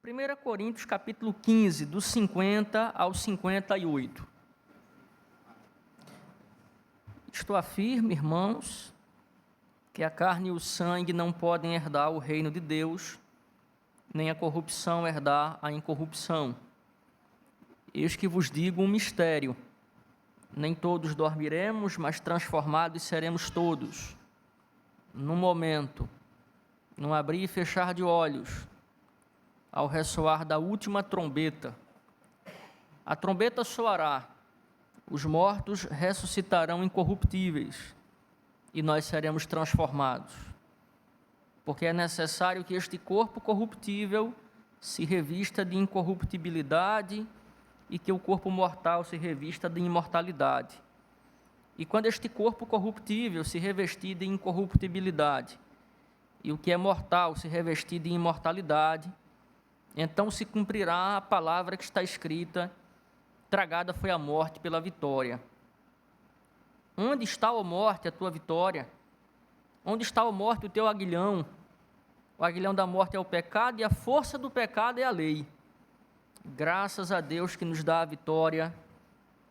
1 Coríntios, capítulo 15, do 50 ao 58. Isto afirma, irmãos, que a carne e o sangue não podem herdar o reino de Deus, nem a corrupção herdar a incorrupção. Eis que vos digo um mistério: nem todos dormiremos, mas transformados seremos todos, num momento, num abrir e fechar de olhos, ao ressoar da última trombeta. A trombeta soará, os mortos ressuscitarão incorruptíveis, e nós seremos transformados. Porque é necessário que este corpo corruptível se revista de incorruptibilidade e que o corpo mortal se revista de imortalidade. E quando este corpo corruptível se revestir de incorruptibilidade e o que é mortal se revestir de imortalidade, então se cumprirá a palavra que está escrita: tragada foi a morte pela vitória. Onde está, ó morte, a tua vitória? Onde está, ó morte, o teu aguilhão? O aguilhão da morte é o pecado, e a força do pecado é a lei. Graças a Deus que nos dá a vitória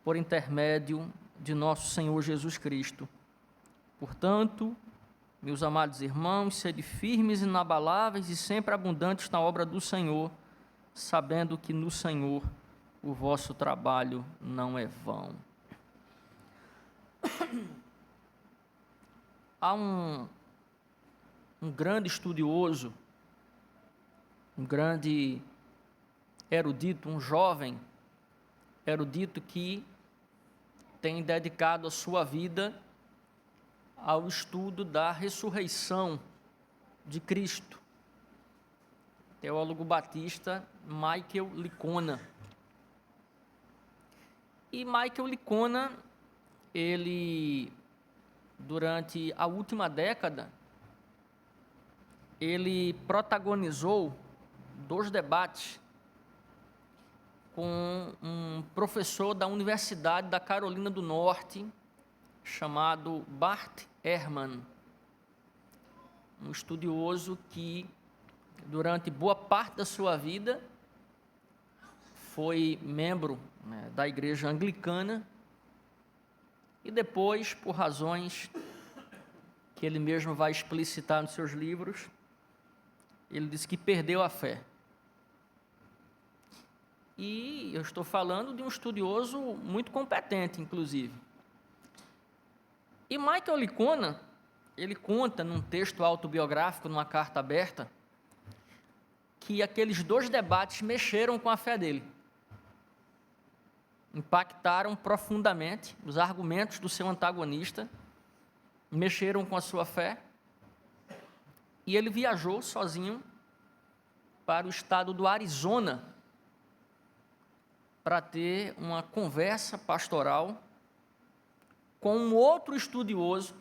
por intermédio de nosso Senhor Jesus Cristo. Portanto, meus amados irmãos, sede firmes e inabaláveis e sempre abundantes na obra do Senhor, sabendo que no Senhor o vosso trabalho não é vão. Há um grande estudioso, um grande erudito, um jovem erudito que tem dedicado a sua vida ao estudo da ressurreição de Cristo. Teólogo batista Michael Licona. E Michael Licona, ele, durante a última década, ele protagonizou 2 debates com um professor da Universidade da Carolina do Norte, chamado Bart Ehrman, um estudioso que, durante boa parte da sua vida, foi membro da Igreja Anglicana e depois, por razões que ele mesmo vai explicitar nos seus livros, ele disse que perdeu a fé. E eu estou falando de um estudioso muito competente, inclusive. E Michael Licona, ele conta num texto autobiográfico, numa carta aberta, que aqueles 2 debates mexeram com a fé dele. Impactaram profundamente os argumentos do seu antagonista, mexeram com a sua fé, e ele viajou sozinho para o estado do Arizona para ter uma conversa pastoral com um outro estudioso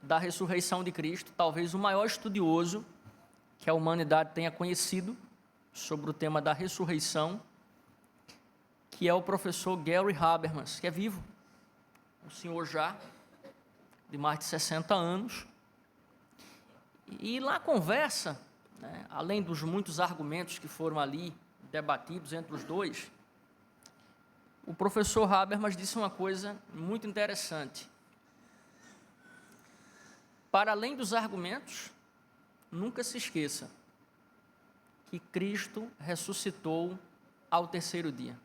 da ressurreição de Cristo, talvez o maior estudioso que a humanidade tenha conhecido sobre o tema da ressurreição, que é o professor Gary Habermas, que é vivo, um senhor já de mais de 60 anos. E lá conversa, além dos muitos argumentos que foram ali debatidos entre os dois, o professor Habermas disse uma coisa muito interessante. Para além dos argumentos, nunca se esqueça que Cristo ressuscitou ao 3º dia.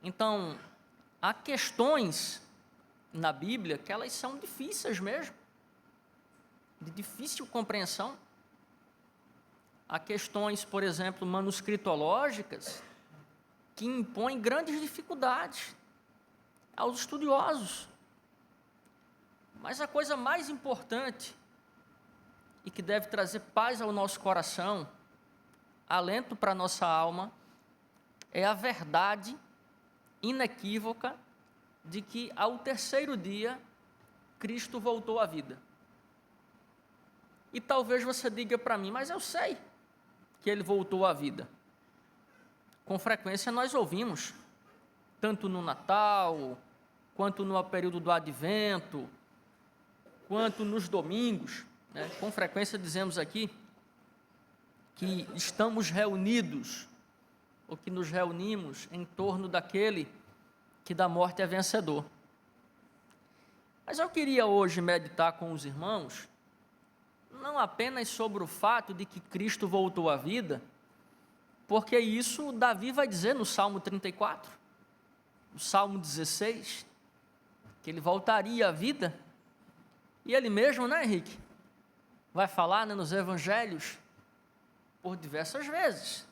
Então, há questões na Bíblia que elas são difíceis mesmo, de difícil compreensão. Há questões, por exemplo, manuscritológicas, que impõem grandes dificuldades aos estudiosos. Mas a coisa mais importante e que deve trazer paz ao nosso coração, alento para a nossa alma, é a verdade inequívoca de que ao 3º dia Cristo voltou à vida. E talvez você diga para mim: mas eu sei que ele voltou à vida. Com frequência nós ouvimos, tanto no Natal, quanto no período do Advento, quanto nos domingos, com frequência dizemos aqui que estamos reunidos, ou que nos reunimos em torno daquele que da morte é vencedor. Mas eu queria hoje meditar com os irmãos, não apenas sobre o fato de que Cristo voltou à vida, porque isso Davi vai dizer no Salmo 34, no Salmo 16, que ele voltaria à vida, e ele mesmo, né, Henrique, vai falar, né, nos evangelhos, por diversas vezes,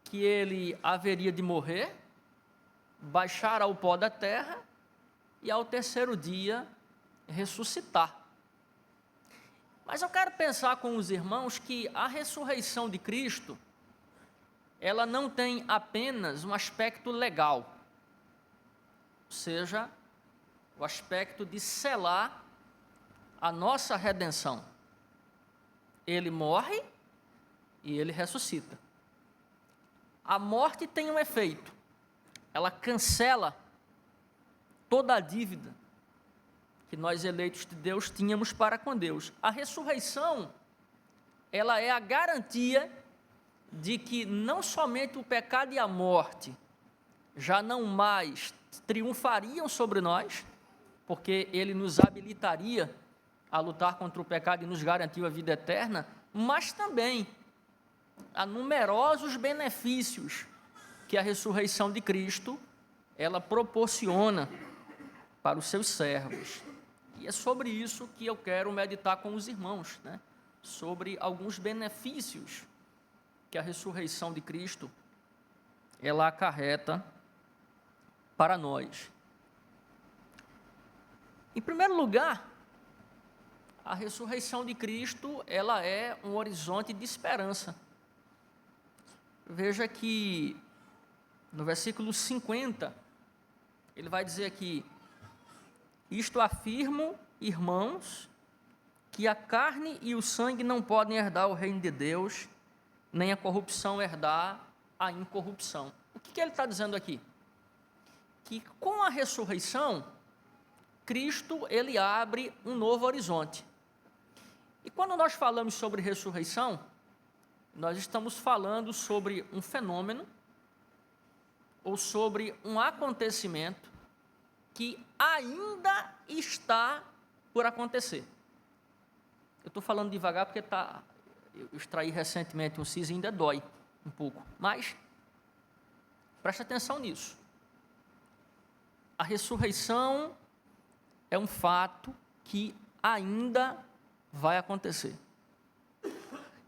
que ele haveria de morrer, baixar ao pó da terra, e ao terceiro dia ressuscitar. Mas eu quero pensar com os irmãos que a ressurreição de Cristo, ela não tem apenas um aspecto legal, ou seja, o aspecto de selar a nossa redenção. Ele morre e ele ressuscita. A morte tem um efeito, ela cancela toda a dívida que nós eleitos de Deus tínhamos para com Deus. A ressurreição, ela é a garantia de que não somente o pecado e a morte já não mais triunfariam sobre nós, porque ele nos habilitaria a lutar contra o pecado e nos garantiu a vida eterna, mas também há numerosos benefícios que a ressurreição de Cristo, ela proporciona para os seus servos. E é sobre isso que eu quero meditar com os irmãos, né? Sobre alguns benefícios que a ressurreição de Cristo, ela acarreta para nós. Em primeiro lugar, a ressurreição de Cristo, ela é um horizonte de esperança. Veja que no versículo 50, ele vai dizer aqui: isto afirmo, irmãos, que a carne e o sangue não podem herdar o reino de Deus, nem a corrupção herdar a incorrupção. O que ele está dizendo aqui? Que com a ressurreição, Cristo, ele abre um novo horizonte. E quando nós falamos sobre ressurreição, nós estamos falando sobre um fenômeno, ou sobre um acontecimento, que ainda está por acontecer. Eu estou falando devagar porque eu extraí recentemente um siso e ainda dói um pouco, mas preste atenção nisso. A ressurreição é um fato que ainda vai acontecer.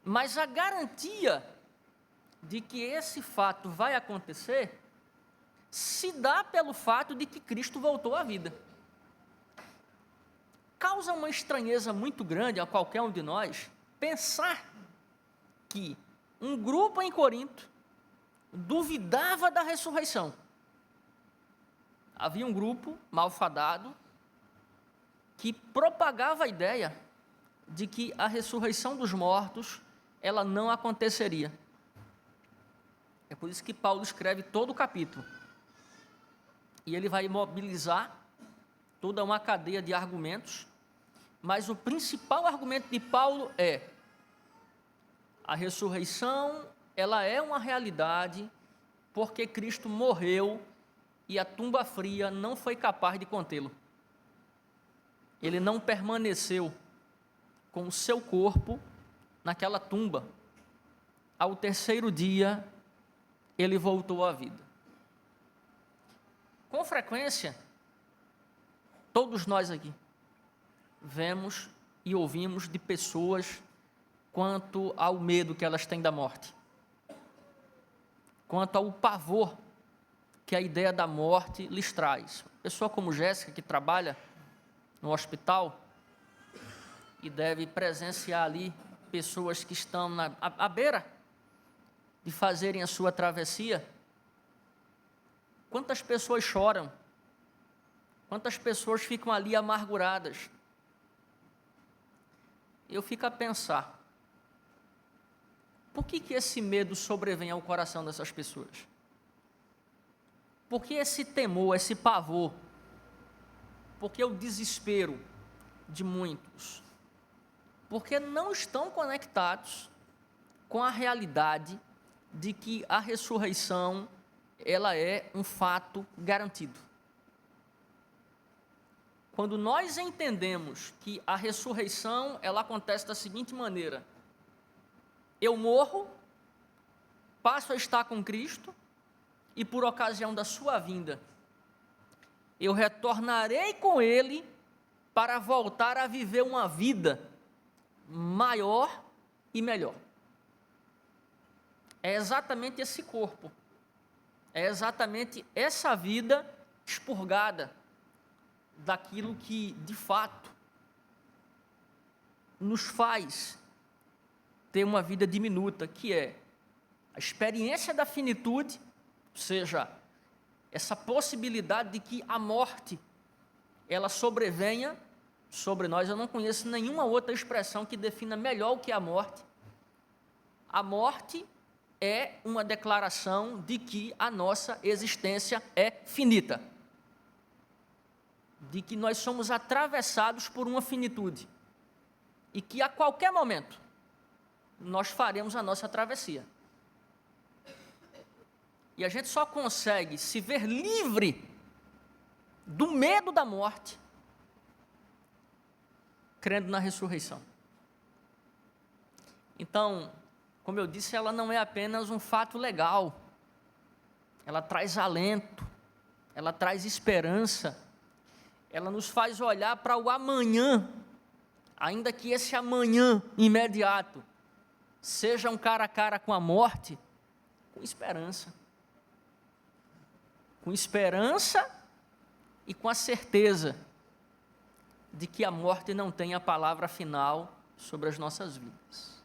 Mas a garantia de que esse fato vai acontecer se dá pelo fato de que Cristo voltou à vida. Causa uma estranheza muito grande a qualquer um de nós pensar que um grupo em Corinto duvidava da ressurreição. Havia um grupo malfadado que propagava a ideia de que a ressurreição dos mortos, ela não aconteceria. É por isso que Paulo escreve todo o capítulo. E ele vai mobilizar toda uma cadeia de argumentos, mas o principal argumento de Paulo é: a ressurreição, ela é uma realidade porque Cristo morreu e a tumba fria não foi capaz de contê-lo. Ele não permaneceu com o seu corpo naquela tumba. Ao terceiro dia, ele voltou à vida. Com frequência, todos nós aqui vemos e ouvimos de pessoas quanto ao medo que elas têm da morte, quanto ao pavor que a ideia da morte lhes traz. Pessoa como Jéssica, que trabalha no hospital e deve presenciar ali pessoas que estão à beira de fazerem a sua travessia. Quantas pessoas choram? Quantas pessoas ficam ali amarguradas? Eu fico a pensar, por que esse medo sobrevém ao coração dessas pessoas? Por que esse temor, esse pavor? Por que o desespero de muitos? Porque não estão conectados com a realidade de que a ressurreição, ela é um fato garantido. Quando nós entendemos que a ressurreição, ela acontece da seguinte maneira: eu morro, passo a estar com Cristo, e por ocasião da sua vinda, eu retornarei com Ele para voltar a viver uma vida maior e melhor. É exatamente esse corpo, é exatamente essa vida expurgada daquilo que, de fato, nos faz ter uma vida diminuta, que é a experiência da finitude, ou seja, essa possibilidade de que a morte, ela sobrevenha sobre nós. Eu não conheço nenhuma outra expressão que defina melhor o que é a morte. A morte é uma declaração de que a nossa existência é finita, de que nós somos atravessados por uma finitude e que a qualquer momento nós faremos a nossa travessia. E a gente só consegue se ver livre do medo da morte crendo na ressurreição. Então, como eu disse, ela não é apenas um fato legal, ela traz alento, ela traz esperança, ela nos faz olhar para o amanhã, ainda que esse amanhã imediato seja um cara a cara com a morte, com esperança e com a certeza de que a morte não tem a palavra final sobre as nossas vidas.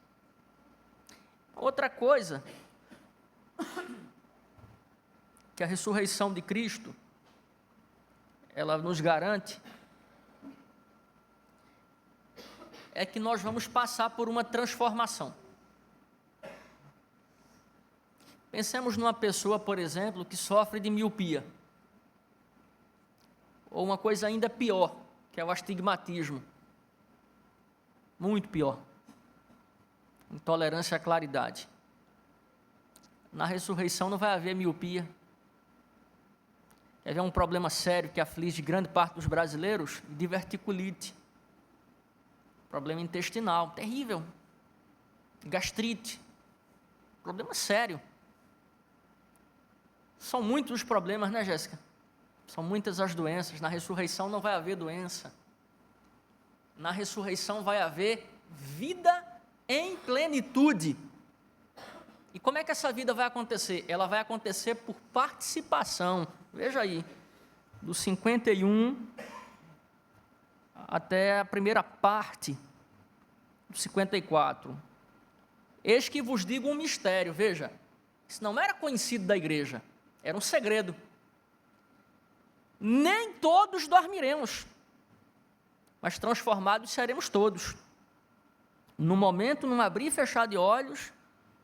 Outra coisa que a ressurreição de Cristo, ela nos garante, é que nós vamos passar por uma transformação. Pensemos numa pessoa, por exemplo, que sofre de miopia, ou uma coisa ainda pior, que é o astigmatismo, muito pior, intolerância à claridade. Na ressurreição não vai haver miopia. Quer ver um problema sério que aflige grande parte dos brasileiros? Diverticulite, problema intestinal, terrível, gastrite, problema sério. São muitos os problemas, né, Jéssica? São muitas as doenças. Na ressurreição não vai haver doença. Na ressurreição vai haver vida em plenitude. E como é que essa vida vai acontecer? Ela vai acontecer por participação. Veja aí, do 51 até a primeira parte do 54. Eis que vos digo um mistério. Veja, isso não era conhecido da igreja, era um segredo. Nem todos dormiremos, mas transformados seremos todos. No momento, num abrir e fechar de olhos,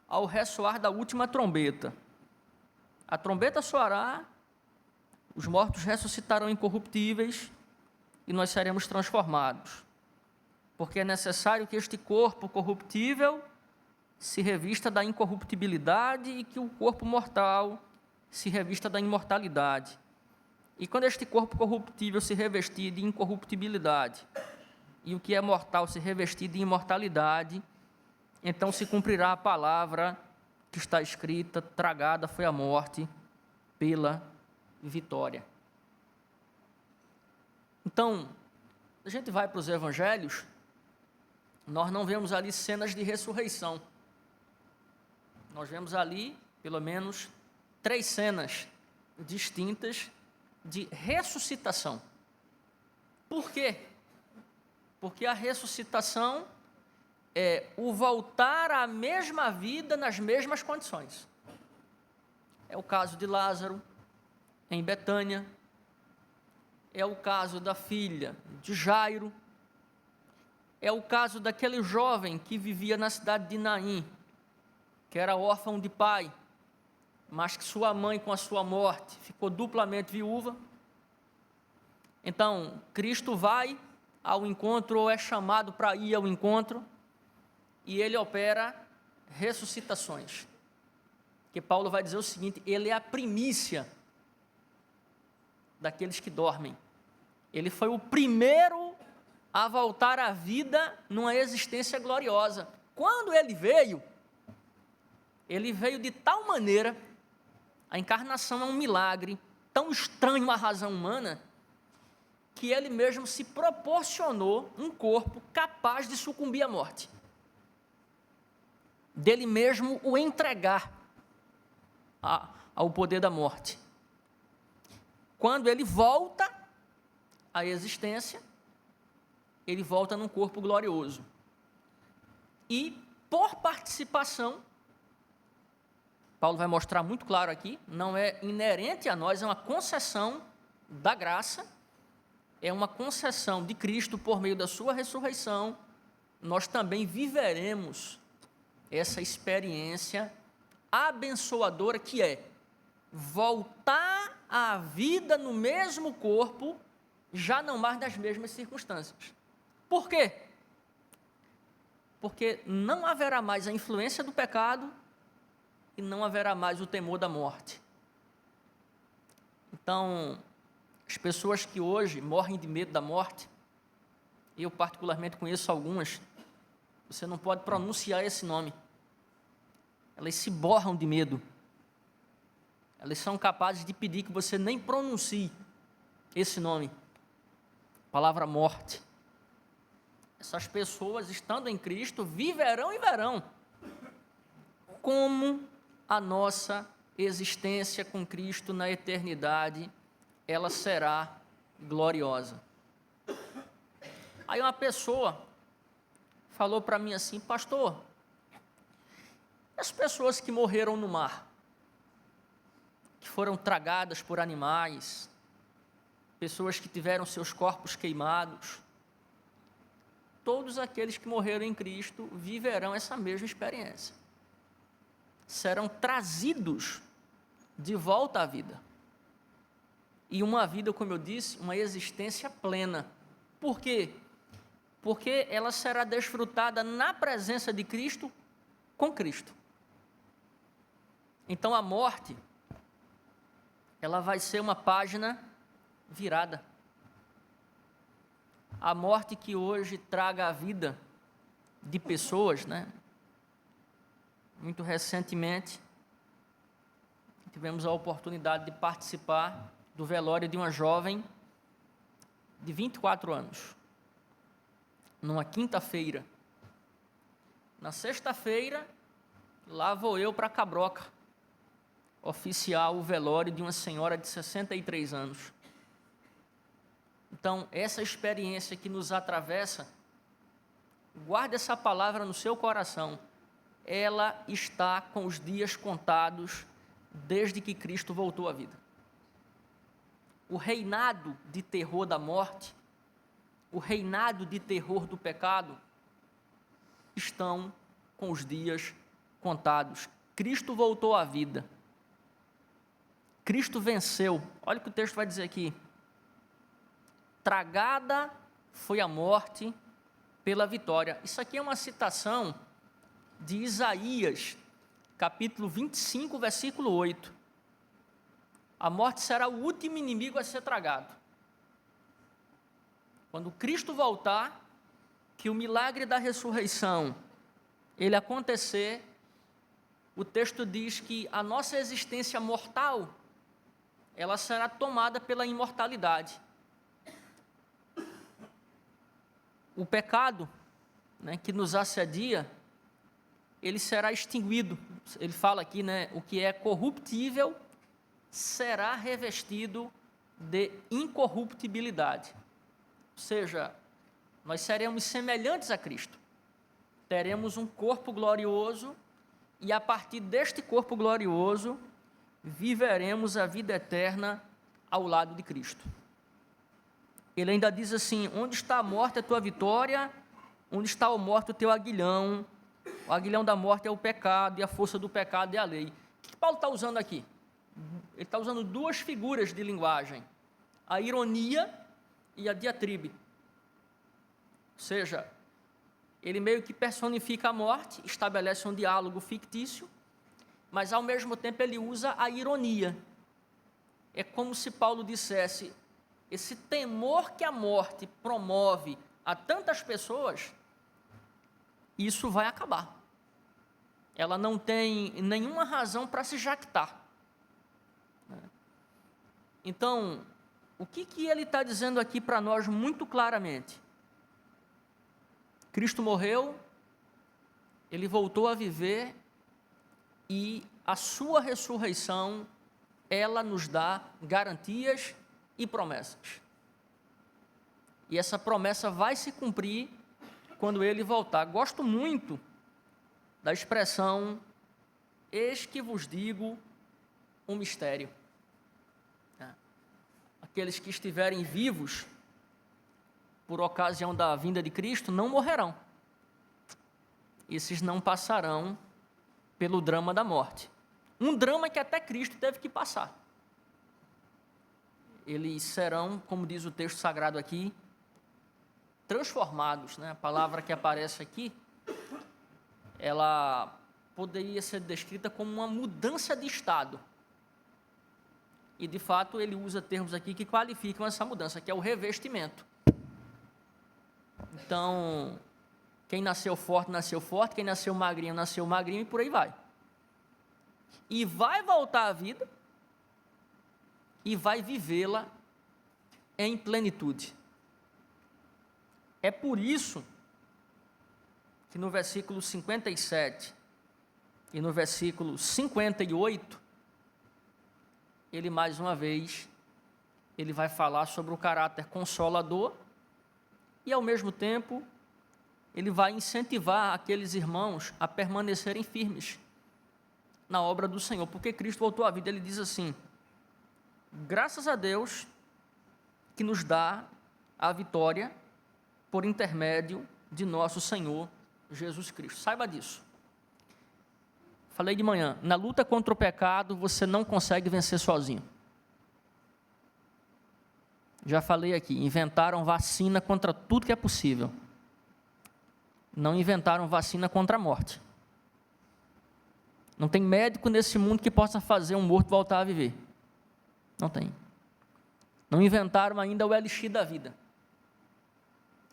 ao ressoar da última trombeta. A trombeta soará, os mortos ressuscitarão incorruptíveis e nós seremos transformados. Porque é necessário que este corpo corruptível se revista da incorruptibilidade e que o corpo mortal se revista da imortalidade. E quando este corpo corruptível se revestir de incorruptibilidade e o que é mortal se revestir de imortalidade, então se cumprirá a palavra que está escrita: tragada foi a morte pela vitória. Então, a gente vai para os evangelhos, nós não vemos ali cenas de ressurreição. Nós vemos ali, pelo menos, 3 cenas distintas de ressuscitação. Por quê? Porque a ressuscitação é o voltar à mesma vida nas mesmas condições. É o caso de Lázaro, em Betânia, é o caso da filha de Jairo, é o caso daquele jovem que vivia na cidade de Naim, que era órfão de pai, mas que sua mãe, com a sua morte, ficou duplamente viúva. Então, Cristo vai ao encontro, ou é chamado para ir ao encontro, e ele opera ressuscitações. Que Paulo vai dizer o seguinte: ele é a primícia daqueles que dormem. Ele foi o primeiro a voltar à vida numa existência gloriosa. Quando ele veio de tal maneira, a encarnação é um milagre tão estranho à razão humana, que ele mesmo se proporcionou um corpo capaz de sucumbir à morte. Dele mesmo o entregar ao poder da morte. Quando ele volta à existência, ele volta num corpo glorioso. E, por participação, Paulo vai mostrar muito claro aqui, não é inerente a nós, é uma concessão da graça, é uma concessão de Cristo por meio da sua ressurreição, nós também viveremos essa experiência abençoadora que é voltar à vida no mesmo corpo, já não mais nas mesmas circunstâncias. Por quê? Porque não haverá mais a influência do pecado e não haverá mais o temor da morte. Então, as pessoas que hoje morrem de medo da morte, eu particularmente conheço algumas, você não pode pronunciar esse nome. Elas se borram de medo. Elas são capazes de pedir que você nem pronuncie esse nome. Palavra morte. Essas pessoas, estando em Cristo, viverão e verão como a nossa existência com Cristo na eternidade, ela será gloriosa. Aí uma pessoa falou para mim assim: pastor, as pessoas que morreram no mar, que foram tragadas por animais, pessoas que tiveram seus corpos queimados, todos aqueles que morreram em Cristo viverão essa mesma experiência. Serão trazidos de volta à vida. E uma vida, como eu disse, uma existência plena. Por quê? Porque ela será desfrutada na presença de Cristo, com Cristo. Então a morte, ela vai ser uma página virada. A morte que hoje traga a vida de pessoas, né? Muito recentemente, tivemos a oportunidade de participar do velório de uma jovem de 24 anos, numa quinta-feira. Na sexta-feira, lá vou eu para Cabroca, oficiar o velório de uma senhora de 63 anos. Então, essa experiência que nos atravessa, guarde essa palavra no seu coração, ela está com os dias contados desde que Cristo voltou à vida. O reinado de terror da morte, o reinado de terror do pecado, estão com os dias contados. Cristo voltou à vida. Cristo venceu. Olha o que o texto vai dizer aqui. Tragada foi a morte pela vitória. Isso aqui é uma citação de Isaías, capítulo 25, versículo 8. A morte será o último inimigo a ser tragado. Quando Cristo voltar, que o milagre da ressurreição, ele acontecer, o texto diz que a nossa existência mortal, ela será tomada pela imortalidade. O pecado, né, que nos assedia, ele será extinguido. Ele fala aqui, né, o que é corruptível será revestido de incorruptibilidade. Ou seja, nós seremos semelhantes a Cristo. Teremos um corpo glorioso e a partir deste corpo glorioso viveremos a vida eterna ao lado de Cristo. Ele ainda diz assim: onde está a morte, a tua vitória? Onde está a morte, o teu aguilhão? O aguilhão da morte é o pecado, e a força do pecado é a lei. O que Paulo está usando aqui? Ele está usando duas figuras de linguagem: a ironia e a diatribe. Ou seja, ele meio que personifica a morte, estabelece um diálogo fictício, mas ao mesmo tempo ele usa a ironia. É como se Paulo dissesse, esse temor que a morte promove a tantas pessoas, isso vai acabar. Ela não tem nenhuma razão para se jactar. Então, o que ele está dizendo aqui para nós muito claramente? Cristo morreu, ele voltou a viver e a sua ressurreição, ela nos dá garantias e promessas. E essa promessa vai se cumprir quando ele voltar. Gosto muito da expressão, eis que vos digo um mistério. Aqueles que estiverem vivos por ocasião da vinda de Cristo não morrerão. Esses não passarão pelo drama da morte. Um drama que até Cristo teve que passar. Eles serão, como diz o texto sagrado aqui, transformados, né? A palavra que aparece aqui, ela poderia ser descrita como uma mudança de estado. E, de fato, ele usa termos aqui que qualificam essa mudança, que é o revestimento. Então, quem nasceu forte, quem nasceu magrinho, e por aí vai. E vai voltar à vida, e vai vivê-la em plenitude. É por isso que no versículo 57 e no versículo 58, ele mais uma vez, ele vai falar sobre o caráter consolador e ao mesmo tempo, ele vai incentivar aqueles irmãos a permanecerem firmes na obra do Senhor, porque Cristo voltou à vida. Ele diz assim, graças a Deus que nos dá a vitória por intermédio de nosso Senhor Jesus Cristo. Saiba disso. Falei de manhã, na luta contra o pecado, você não consegue vencer sozinho. Já falei aqui, inventaram vacina contra tudo que é possível. Não inventaram vacina contra a morte. Não tem médico nesse mundo que possa fazer um morto voltar a viver. Não tem. Não inventaram ainda o elixir da vida.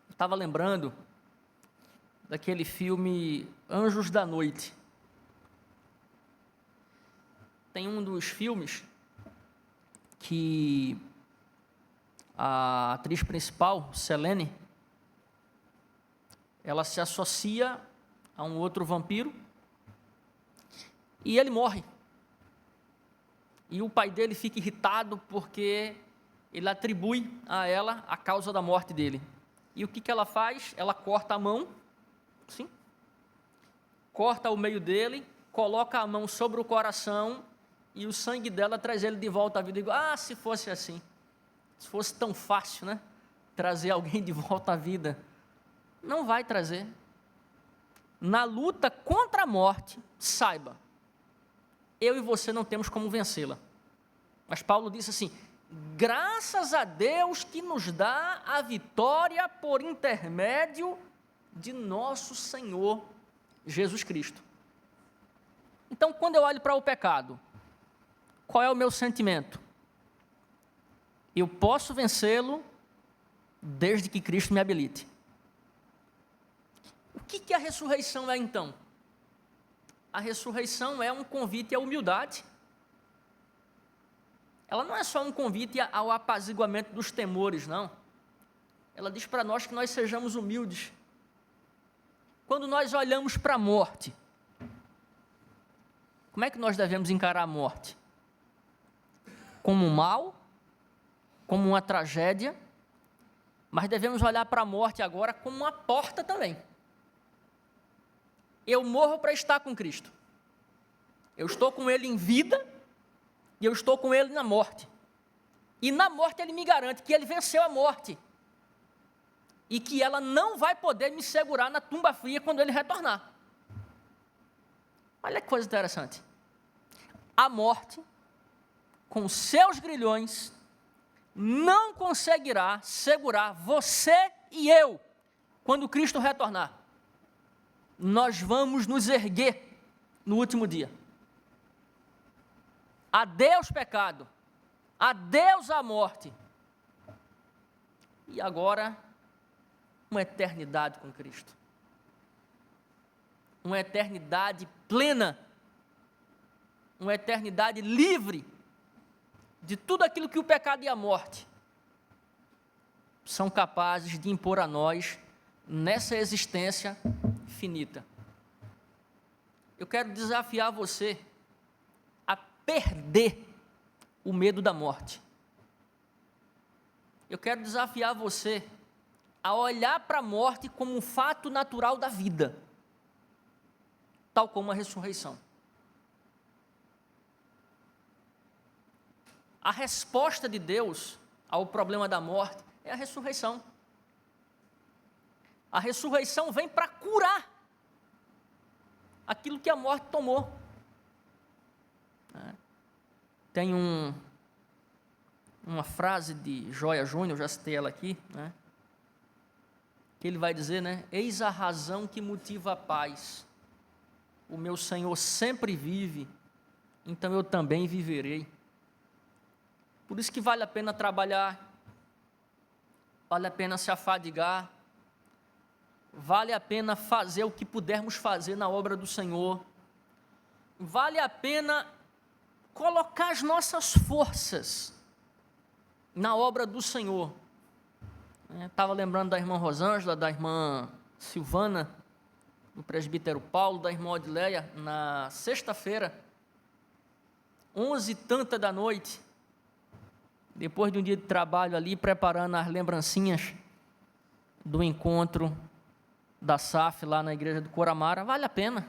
Eu estava lembrando daquele filme Anjos da Noite. Tem um dos filmes que a atriz principal, Selene, ela se associa a um outro vampiro e ele morre. E o pai dele fica irritado porque ele atribui a ela a causa da morte dele. E o que ela faz? Ela corta a mão, sim, corta o meio dele, coloca a mão sobre o coração e o sangue dela traz ele de volta à vida. Digo, se fosse assim, se fosse tão fácil, né? Trazer alguém de volta à vida. Não vai trazer. Na luta contra a morte, saiba, eu e você não temos como vencê-la. Mas Paulo disse assim, graças a Deus que nos dá a vitória por intermédio de nosso Senhor Jesus Cristo. Então, quando eu olho para o pecado, qual é o meu sentimento? Eu posso vencê-lo desde que Cristo me habilite. O que a ressurreição é, então? A ressurreição é um convite à humildade. Ela não é só um convite ao apaziguamento dos temores, não. Ela diz para nós que nós sejamos humildes. Quando nós olhamos para a morte, como é que nós devemos encarar a morte? Como um mal, como uma tragédia, mas devemos olhar para a morte agora como uma porta também. Eu morro para estar com Cristo. Eu estou com Ele em vida e eu estou com Ele na morte. E na morte Ele me garante que Ele venceu a morte e que ela não vai poder me segurar na tumba fria quando Ele retornar. Olha que coisa interessante. A morte, com seus grilhões, não conseguirá segurar você e eu quando Cristo retornar. nós vamos nos erguer no último dia. Adeus pecado, adeus a morte. E agora, uma eternidade com Cristo. Uma eternidade plena, uma eternidade livre de tudo aquilo que o pecado e a morte são capazes de impor a nós nessa existência finita. Eu quero desafiar você a perder o medo da morte. Eu quero desafiar você a olhar para a morte como um fato natural da vida, tal como a ressurreição. A resposta de Deus ao problema da morte é a ressurreição. A ressurreição vem para curar aquilo que a morte tomou. Tem uma frase de Joia Júnior, já citei ela aqui, que ele vai dizer, eis a razão que motiva a paz. O meu Senhor sempre vive, então eu também viverei. Por isso que vale a pena trabalhar, vale a pena se afadigar, vale a pena fazer o que pudermos fazer na obra do Senhor, vale a pena colocar as nossas forças na obra do Senhor. Estava lembrando da irmã Rosângela, da irmã Silvana, do presbítero Paulo, da irmã Odileia, na sexta-feira, 11h da noite, depois de um dia de trabalho ali, preparando as lembrancinhas do encontro da SAF lá na igreja do Coramara. Vale a pena.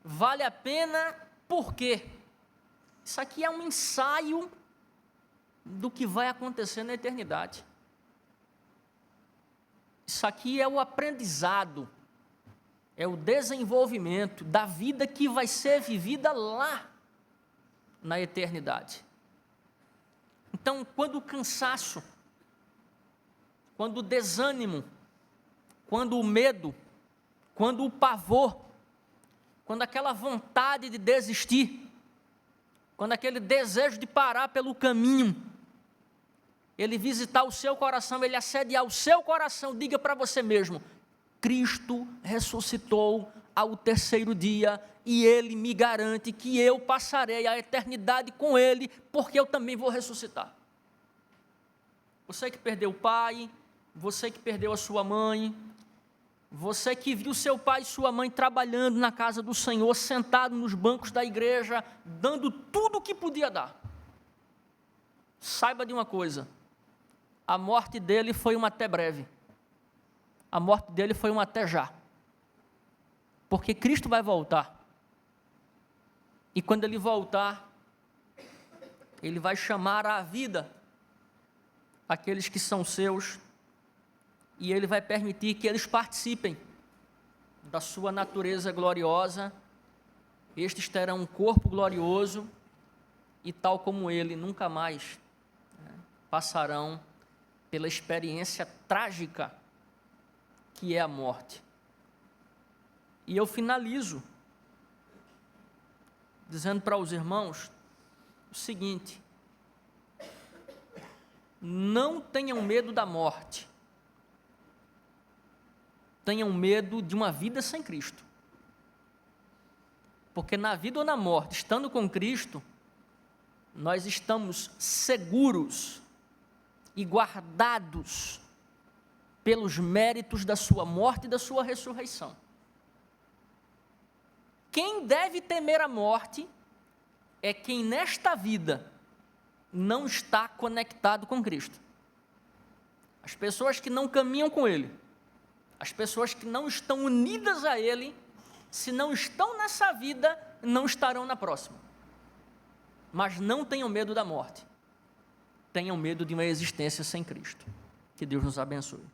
Vale a pena porque isso aqui é um ensaio do que vai acontecer na eternidade. Isso aqui é o aprendizado, é o desenvolvimento da vida que vai ser vivida lá na eternidade. Então, quando o cansaço, quando o desânimo, quando o medo, quando o pavor, quando aquela vontade de desistir, quando aquele desejo de parar pelo caminho, ele visitar o seu coração, ele assediar o seu coração, diga para você mesmo: Cristo ressuscitou ao terceiro dia e Ele me garante que eu passarei a eternidade com Ele, porque eu também vou ressuscitar. Você que perdeu o pai, você que perdeu a sua mãe, você que viu seu pai e sua mãe trabalhando na casa do Senhor, sentado nos bancos da igreja, dando tudo o que podia dar. Saiba de uma coisa: a morte dele foi uma até breve. A morte dele foi um até já. Porque Cristo vai voltar. E quando Ele voltar, Ele vai chamar à vida aqueles que são seus, e Ele vai permitir que eles participem da sua natureza gloriosa. Estes terão um corpo glorioso, e tal como Ele, nunca mais passarão pela experiência trágica que é a morte. E eu finalizo dizendo para os irmãos o seguinte: não tenham medo da morte, tenham medo de uma vida sem Cristo. Porque na vida ou na morte, estando com Cristo, nós estamos seguros e guardados pelos méritos da sua morte e da sua ressurreição. Quem deve temer a morte é quem nesta vida não está conectado com Cristo. As pessoas que não caminham com Ele, as pessoas que não estão unidas a Ele, se não estão nessa vida, não estarão na próxima. Mas não tenham medo da morte, tenham medo de uma existência sem Cristo. Que Deus nos abençoe.